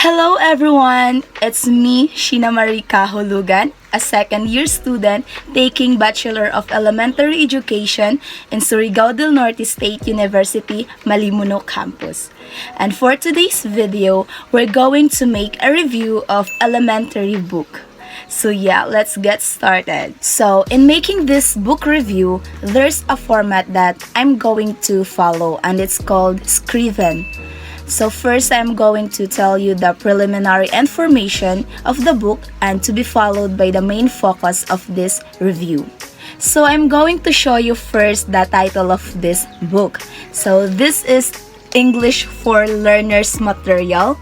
Hello everyone! It's me, Sheena Cahulugan, a second-year student taking Bachelor of Elementary Education in Surigao del Norte State University, Malimuno Campus. And for today's video, we're going to make a review of elementary book. So yeah, let's get started. So in making this book review, there's a format that I'm going to follow and it's called Scriven. So first, I'm going to tell you the preliminary information of the book and to be followed by the main focus of this review. So I'm going to show you first the title of this book. So this is English for Learners material.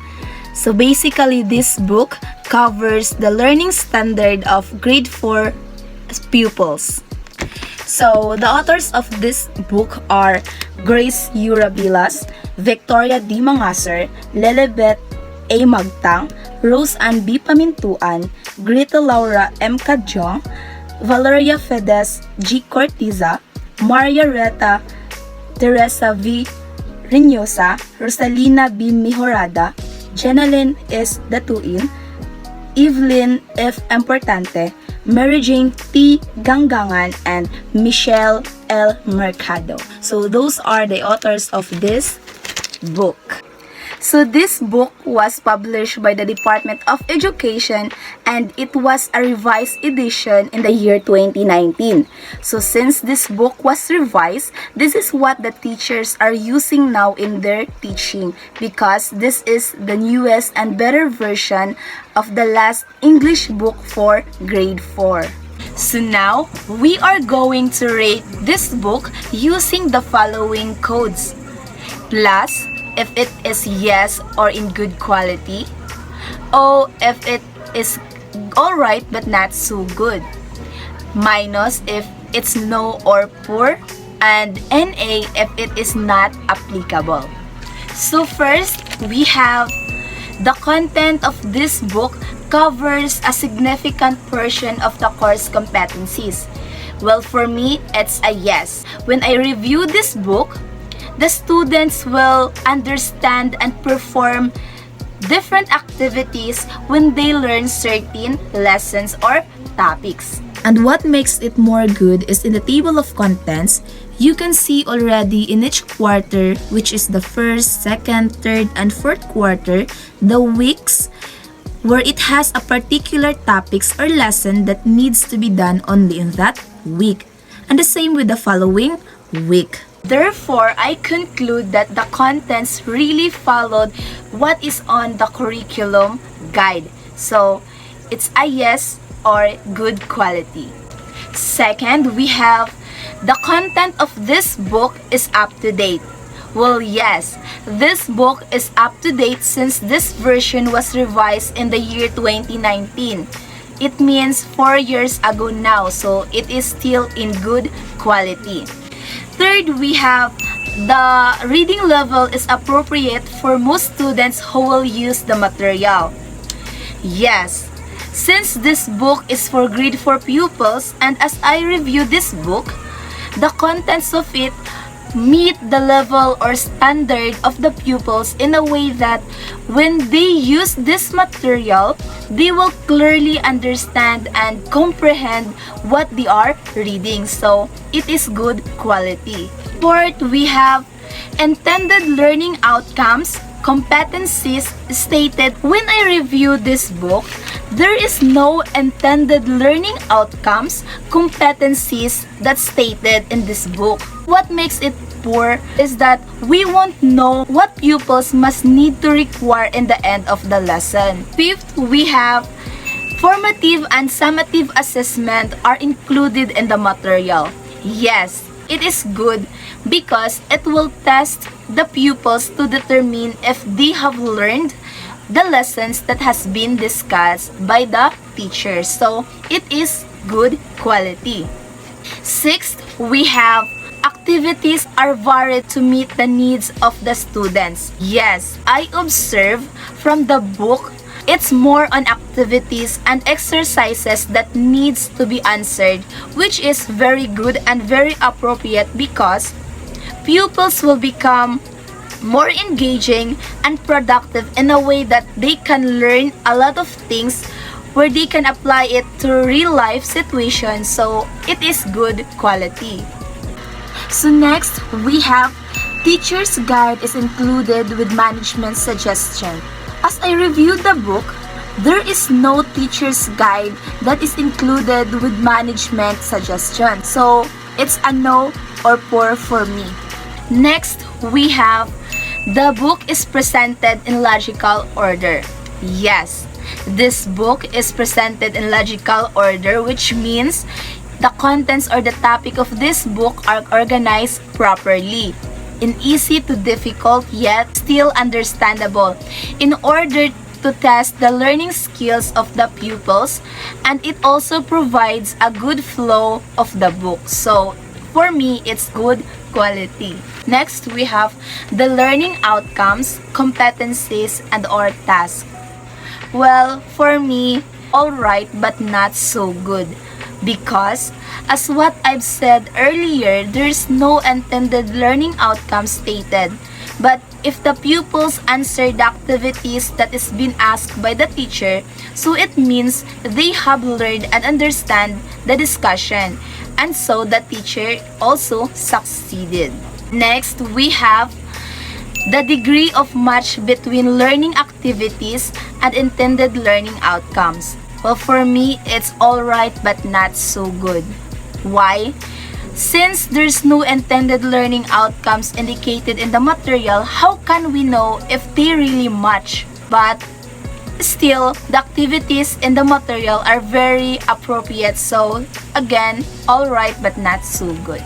So basically, this book covers the learning standard of grade 4 pupils. So the authors of this book are Grace Urabilas, Victoria D. Mangasser, Lelebet A. Magtang, Rose Ann B. Pamintuan, Greta Laura M. Cadjong, Valeria Fedes G. Cortiza, Maria Reta Teresa V. Reynosa, Rosalina B. Mejorada, Jenaline S. Datuin, Evelyn F. Importante, Mary Jane T. Ganggangan, and Michelle L. Mercado. So those are the authors of this book. So this book was published by the Department of Education and it was a revised edition in the year 2019. So since this book was revised, this is what the teachers are using now in their teaching because this is the newest and better version of the last English book for grade 4. So now, we are going to rate this book using the following codes. Plus, if it is yes or in good quality. O, if it is alright but not so good. Minus if it's no or poor. And NA if it is not applicable. So first, we have the content of this book covers a significant portion of the course competencies. Well, for me, it's a yes. When I review this book, the students will understand and perform different activities when they learn certain lessons or topics. And what makes it more good is in the table of contents, you can see already in each quarter, which is the first, second, third, and fourth quarter, the weeks where it has a particular topics or lesson that needs to be done only in that week. And the same with the following week. Therefore, I conclude that the contents really followed what is on the curriculum guide. So, it's a yes or good quality. Second, we have the content of this book is up to date. Well, yes, this book is up to date since this version was revised in the year 2019. It means 4 years ago now, so it is still in good quality. Third, we have the reading level is appropriate for most students who will use the material. Yes, since this book is for grade 4 pupils and as I review this book, the contents of it meet the level or standard of the pupils in a way that when they use this material, they will clearly understand and comprehend what they are reading. So, it is good quality. Fourth, we have intended learning outcomes, competencies stated. When I review this book, there is no intended learning outcomes, competencies that's stated in this book. What makes it poor is that we won't know what pupils must need to require in the end of the lesson. Fifth, we have formative and summative assessment are included in the material. Yes, it is good because it will test the pupils to determine if they have learned the lessons that has been discussed by the teachers. So, it is good quality. Sixth, we have activities are varied to meet the needs of the students. Yes, I observe from the book, it's more on activities and exercises that needs to be answered, which is very good and very appropriate because pupils will become more engaging, and productive in a way that they can learn a lot of things where they can apply it to real life situations, so it is good quality. So next, we have Teacher's Guide is included with management suggestion. As I reviewed the book, there is no teacher's guide that is included with management suggestion. So it's a no or poor for me. Next, we have the book is presented in logical order. Yes, this book is presented in logical order, which means the contents or the topic of this book are organized properly in easy to difficult yet still understandable in order to test the learning skills of the pupils, and it also provides a good flow of the book. So for me, it's good quality. Next, we have the learning outcomes, competencies, and or tasks. Well, for me, alright but not so good. Because, as what I've said earlier, there's no intended learning outcome stated. But if the pupils answer the activities that is being asked by the teacher, so it means they have learned and understand the discussion. And so the teacher also succeeded. Next, we have the degree of match between learning activities and intended learning outcomes. Well, for me, it's alright but not so good. Why? Since there's no intended learning outcomes indicated in the material, how can we know if they really match? But still, the activities in the material are very appropriate. So, again, alright but not so good.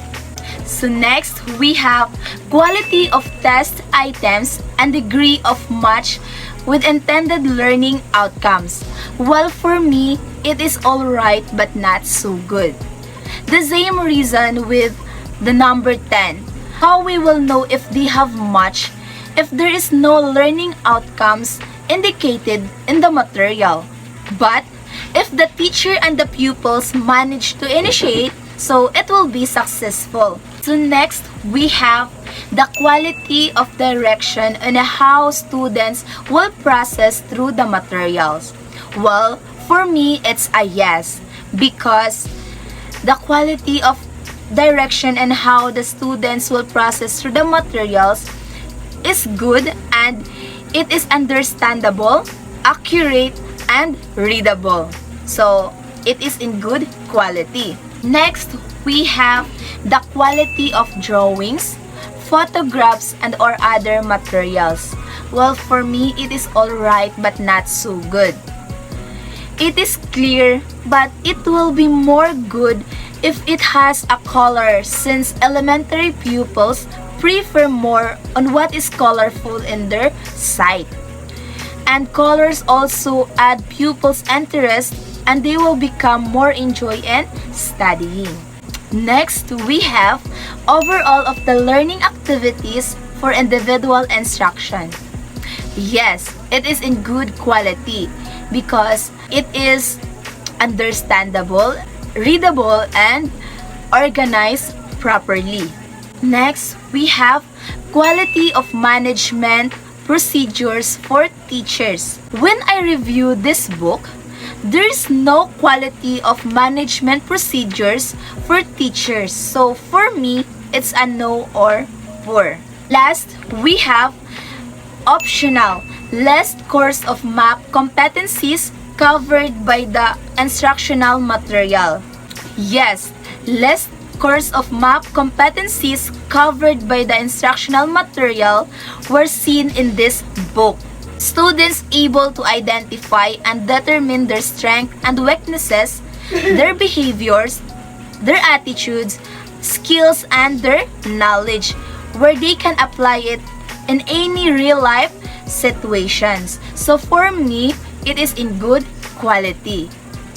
So next, we have quality of test items and degree of match with intended learning outcomes. Well, for me, it is alright but not so good. The same reason with the number 10. How we will know if they have match if there is no learning outcomes indicated in the material. But if the teacher and the pupils manage to initiate, so it will be successful. So next, we have the quality of direction and how students will process through the materials. Well, for me, it's a yes, because the quality of direction and how the students will process through the materials is good, and it is understandable, accurate, and readable. So, it is in good quality. Next, we have the quality of drawings, photographs, and or other materials. Well, for me, it is alright but not so good. It is clear, but it will be more good if it has a color, since elementary pupils prefer more on what is colorful in their sight. And colors also add pupils' interest, and they will become more enjoy in studying. Next, we have overall of the learning activities for individual instruction. Yes, it is in good quality because it is understandable, readable, and organized properly. Next, we have quality of management procedures for teachers. When I review this book, there is no quality of management procedures for teachers. So for me, it's a no or poor. Last, we have optional, less course of math competencies covered by the instructional material. Yes, less course of math competencies covered by the instructional material were seen in this book. Students able to identify and determine their strengths and weaknesses, their behaviors, their attitudes, skills, and their knowledge, where they can apply it in any real-life situations. So for me, it is in good quality.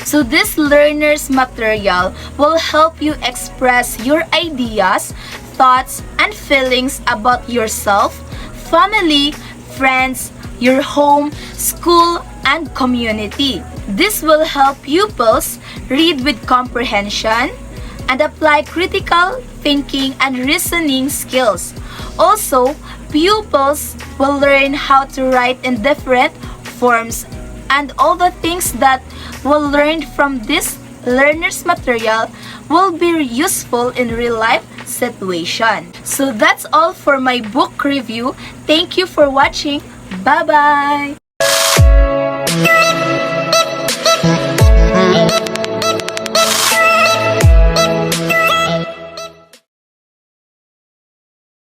So this learner's material will help you express your ideas, thoughts, and feelings about yourself, family, friends, your home, school, and community. This will help pupils read with comprehension and apply critical thinking and reasoning skills. Also, pupils will learn how to write in different forms, and all the things that will learn from this learner's material will be useful in real life situation. So that's all for my book review. Thank you for watching. Bye-bye!